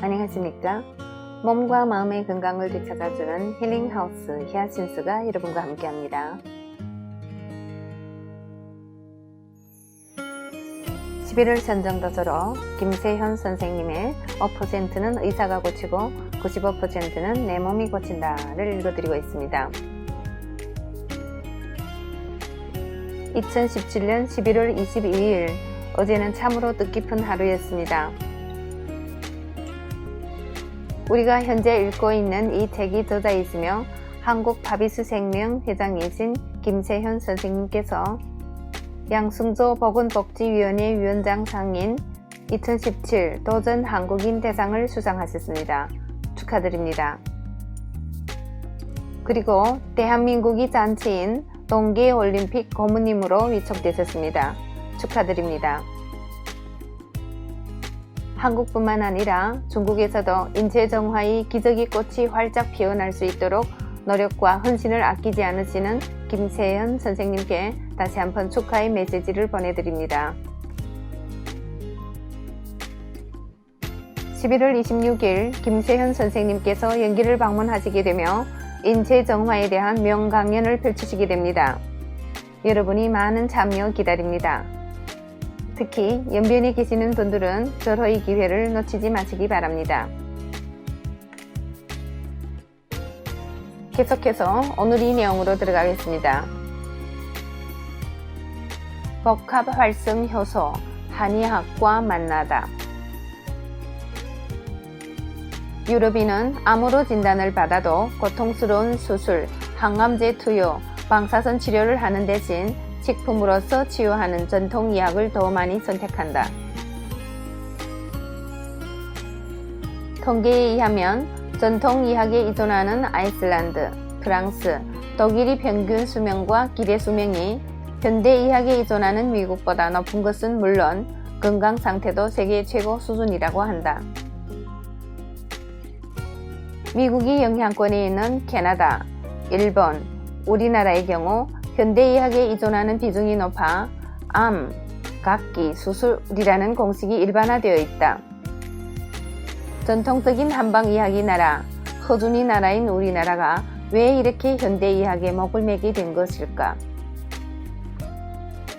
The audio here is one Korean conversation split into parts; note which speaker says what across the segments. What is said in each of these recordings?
Speaker 1: 안녕하십니까? 몸과 마음의 건강을 되찾아주는 힐링하우스 히아신스가 여러분과 함께합니다. 11월 선정도서로 김세현 선생님의 5%는 의사가 고치고 95%는 내 몸이 고친다를 읽어드리고 있습니다. 2017년 11월 22일 어제는 참으로 뜻깊은 하루였습니다. 우리가 현재 읽고 있는 이 책이 저자이시며 한국바비스생명 회장이신 김세현 선생님께서 양승조 보건복지위원회 위원장 상인 2017 도전 한국인 대상을 수상하셨습니다. 축하드립니다. 그리고 대한민국이 잔치인 동계올림픽 고문님으로 위촉되셨습니다. 축하드립니다. 한국뿐만 아니라 중국에서도 인체정화의 기저귀 꽃이 활짝 피어날 수 있도록 노력과 헌신을 아끼지 않으시는 김세현 선생님께 다시 한번 축하의 메시지를 보내드립니다. 11월 26일 김세현 선생님께서 연기를 방문하시게 되며 인체정화에 대한 명강연을 펼치시게 됩니다. 여러분이 많은 참여 기다립니다. 특히 연변에 계시는 분들은 절호의 기회를 놓치지 마시기 바랍니다. 계속해서 오늘 이 내용으로 들어가겠습니다. 복합 활성 효소, 한의학과 만나다. 유럽인은 암으로 진단을 받아도 고통스러운 수술, 항암제 투여, 방사선 치료를 하는 대신 식품으로서 치유하는 전통의학을 더 많이 선택한다. 통계에 의하면 전통의학에 의존하는 아이슬란드, 프랑스, 독일이 평균 수명과 기대 수명이 현대의학에 의존하는 미국보다 높은 것은 물론 건강 상태도 세계 최고 수준이라고 한다. 미국이 영향권에 있는 캐나다, 일본, 우리나라의 경우 현대의학에 의존하는 비중이 높아 암, 각기, 수술이라는 공식이 일반화되어 있다. 전통적인 한방의학의 나라, 허준의 나라인 우리나라가 왜 이렇게 현대의학에 목을 매게 된 것일까?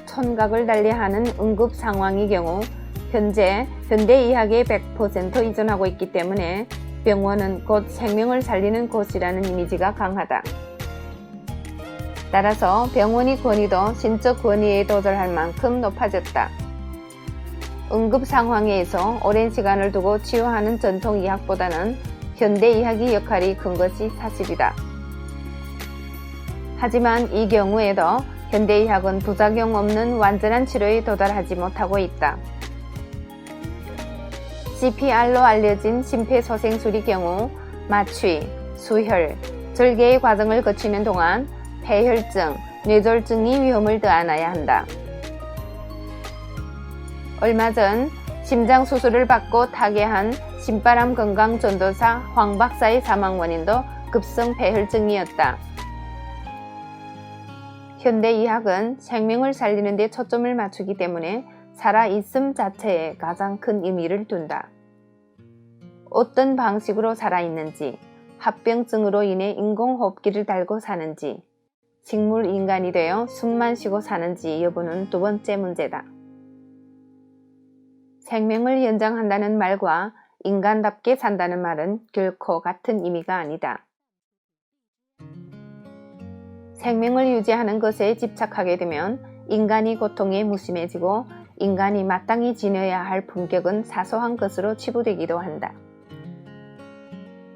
Speaker 1: 촌각을 달리하는 응급 상황의 경우 현재 현대의학에 100% 의존하고 있기 때문에 병원은 곧 생명을 살리는 곳이라는 이미지가 강하다. 따라서 병원의 권위도 신적 권위에 도달할 만큼 높아졌다. 응급 상황에서 오랜 시간을 두고 치유하는 전통의학보다는 현대의학의 역할이 큰 것이 사실이다. 하지만 이 경우에도 현대의학은 부작용 없는 완전한 치료에 도달하지 못하고 있다. CPR로 알려진 심폐소생술의 경우 마취, 수혈, 절개의 과정을 거치는 동안 폐혈증, 뇌졸중의 위험을 더안아야 한다. 얼마 전 심장 수술을 받고 타계한 신바람 건강 전도사 황 박사의 사망 원인도 급성 폐혈증이었다. 현대의학은 생명을 살리는 데 초점을 맞추기 때문에 살아있음 자체에 가장 큰 의미를 둔다. 어떤 방식으로 살아있는지, 합병증으로 인해 인공호흡기를 달고 사는지, 식물인간이 되어 숨만 쉬고 사는지 여부는 두 번째 문제다. 생명을 연장한다는 말과 인간답게 산다는 말은 결코 같은 의미가 아니다. 생명을 유지하는 것에 집착하게 되면 인간이 고통에 무심해지고 인간이 마땅히 지녀야 할 품격은 사소한 것으로 치부되기도 한다.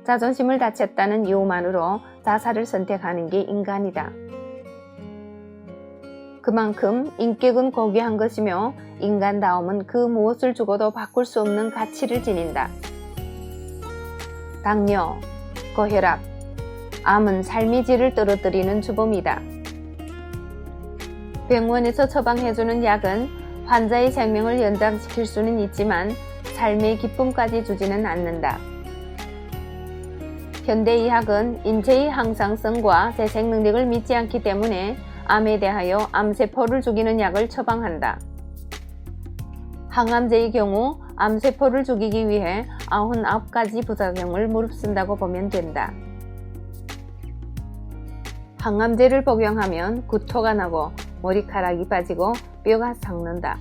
Speaker 1: 자존심을 다쳤다는 이유만으로 자살을 선택하는 게 인간이다. 그만큼 인격은 고귀한 것이며 인간다움은 그 무엇을 주고도 바꿀 수 없는 가치를 지닌다. 당뇨, 고혈압, 암은 삶의 질을 떨어뜨리는 주범이다. 병원에서 처방해주는 약은 환자의 생명을 연장시킬 수는 있지만 삶의 기쁨까지 주지는 않는다. 현대의학은 인체의 항상성과 재생 능력을 믿지 않기 때문에 암에 대하여 암세포를 죽이는 약을 처방한다. 항암제의 경우 암세포를 죽이기 위해 99가지 부작용을 무릅쓴다고 보면 된다. 항암제를 복용하면 구토가 나고 머리카락이 빠지고 뼈가 삭는다.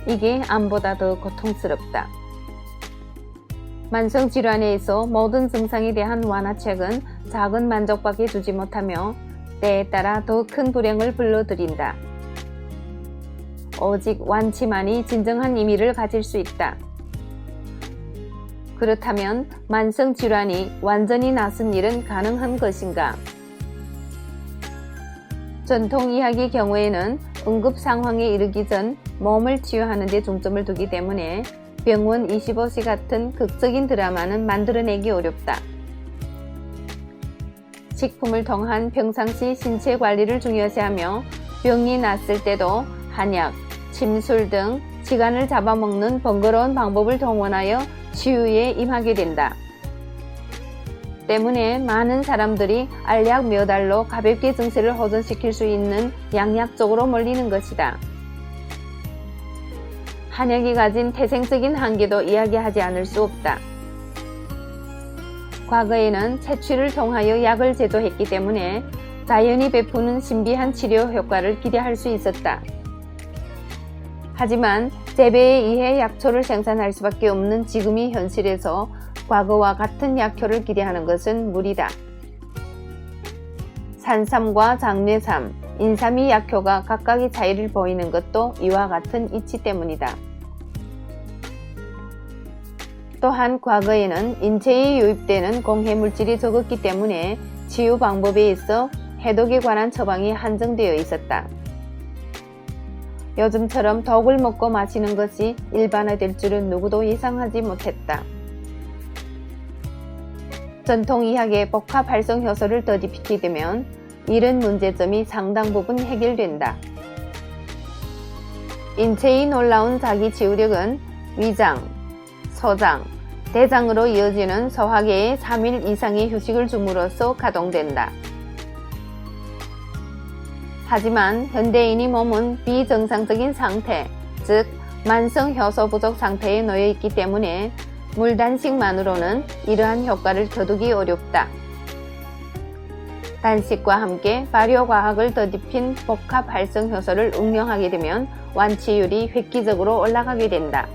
Speaker 1: 이게 암보다 더 고통스럽다. 만성질환에 있어 모든 증상에 대한 완화책은 작은 만족밖에 주지 못하며 때에 따라 더 큰 불행을 불러들인다. 오직 완치만이 진정한 의미를 가질 수 있다. 그렇다면 만성질환이 완전히 낫은 일은 가능한 것인가? 전통의학의 경우에는 응급 상황에 이르기 전 몸을 치유하는 데 중점을 두기 때문에 병원 25시 같은 극적인 드라마는 만들어내기 어렵다. 식품을 통한 평상시 신체 관리를 중요시하며 병이 났을 때도 한약, 침술 등 시간을 잡아먹는 번거로운 방법을 동원하여 치유에 임하게 된다. 때문에 많은 사람들이 알약 몇 알로 가볍게 증세를 호전시킬 수 있는 양약 쪽으로 몰리는 것이다. 한약이 가진 태생적인 한계도 이야기하지 않을 수 없다. 과거에는 채취를 통하여 약을 제조했기 때문에 자연이 베푸는 신비한 치료 효과를 기대할 수 있었다. 하지만 재배에 의해 약초를 생산할 수밖에 없는 지금의 현실에서 과거와 같은 약효를 기대하는 것은 무리다. 산삼과 장뇌삼, 인삼의 약효가 각각의 차이를 보이는 것도 이와 같은 이치 때문이다. 또한 과거에는 인체에 유입되는 공해물질이 적었기 때문에 치유 방법에 있어 해독에 관한 처방이 한정되어 있었다. 요즘처럼 독을 먹고 마시는 것이 일반화될 줄은 누구도 예상하지 못했다. 전통의학의 복합 활성 효소를 더딥히게 되면 이런 문제점이 상당 부분 해결된다. 인체의 놀라운 자기 치유력은 위장, 소장, 대장으로 이어지는 소화계에 3일 이상의 휴식을 줌으로써 가동된다. 하지만 현대인의 몸은 비정상적인 상태, 즉 만성 효소 부족 상태에 놓여 있기 때문에 물 단식만으로는 이러한 효과를 거두기 어렵다. 단식과 함께 발효과학을 더딥힌 복합 활성 효소를 응용하게 되면 완치율이 획기적으로 올라가게 된다.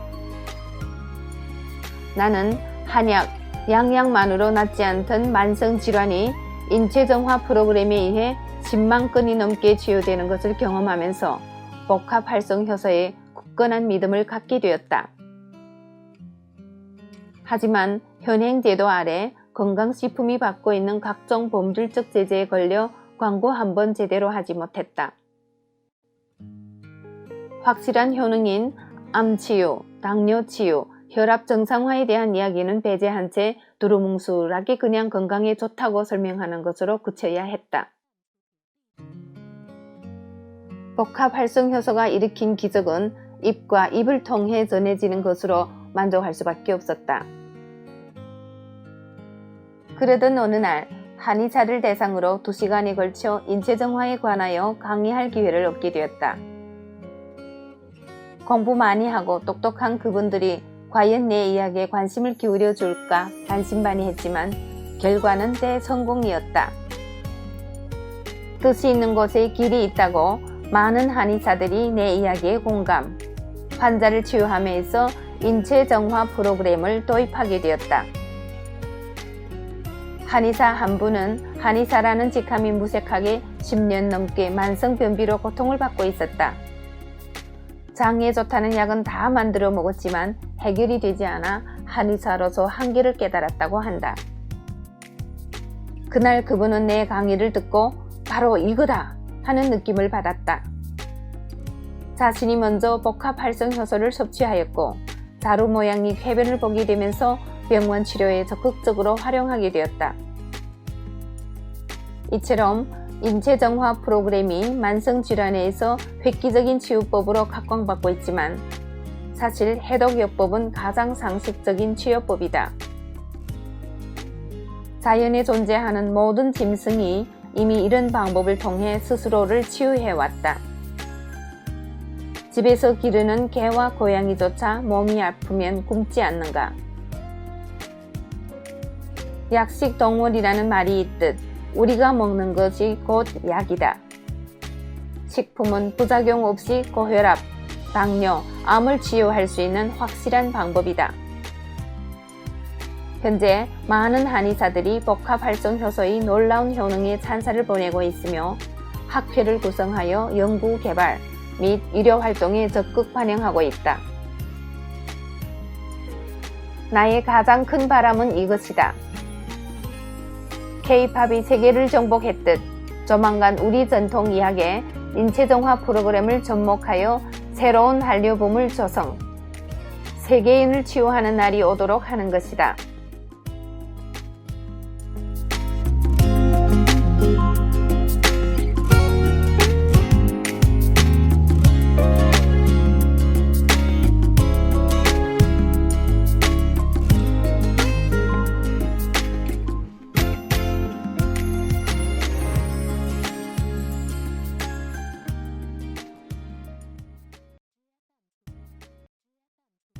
Speaker 1: 나는 한약, 양약만으로 낫지 않던 만성질환이 인체정화 프로그램에 의해 10만 건이 넘게 치유되는 것을 경험하면서 복합 활성 효소에 굳건한 믿음을 갖게 되었다. 하지만 현행 제도 아래 건강식품이 받고 있는 각종 범죄적 제재에 걸려 광고 한 번 제대로 하지 못했다. 확실한 효능인 암치유, 당뇨치유, 혈압 정상화에 대한 이야기는 배제한 채 두루뭉술하게 그냥 건강에 좋다고 설명하는 것으로 그쳐야 했다. 복합 활성 효소가 일으킨 기적은 입과 입을 통해 전해지는 것으로 만족할 수밖에 없었다. 그러던 어느 날 한의사를 대상으로 2시간에 걸쳐 인체정화에 관하여 강의할 기회를 얻게 되었다. 공부 많이 하고 똑똑한 그분들이 과연 내 이야기에 관심을 기울여 줄까 반신반의했지만 결과는 대성공이었다. 뜻이 있는 곳에 길이 있다고 많은 한의사들이 내 이야기에 공감, 환자를 치유함에 있어 인체정화 프로그램을 도입하게 되었다. 한의사 한 분은 한의사라는 직함이 무색하게 10년 넘게 만성변비로 고통을 받고 있었다. 장에 좋다는 약은 다 만들어 먹었지만 해결이 되지 않아 한의사로서 한계를 깨달았다고 한다. 그날 그분은 내 강의를 듣고 바로 이거다 하는 느낌을 받았다. 자신이 먼저 복합 활성 효소를 섭취하였고 자루 모양의 쾌변을 보게 되면서 병원 치료에 적극적으로 활용하게 되었다. 이처럼 인체정화 프로그램이 만성질환에서 획기적인 치유법으로 각광받고 있지만 사실 해독요법은 가장 상식적인 치료법이다. 자연에 존재하는 모든 짐승이 이미 이런 방법을 통해 스스로를 치유해왔다. 집에서 기르는 개와 고양이조차 몸이 아프면 굶지 않는가? 약식 동물이라는 말이 있듯 우리가 먹는 것이 곧 약이다. 식품은 부작용 없이 고혈압, 당뇨, 암을 치유할 수 있는 확실한 방법이다. 현재 많은 한의사들이 복합활성효소의 놀라운 효능에 찬사를 보내고 있으며 학회를 구성하여 연구 개발 및 의료 활동에 적극 반영하고 있다. 나의 가장 큰 바람은 이것이다. K-팝이 세계를 정복했듯 조만간 우리 전통 의학의 인체정화 프로그램을 접목하여 새로운 한류 붐을 조성, 세계인을 치유하는 날이 오도록 하는 것이다.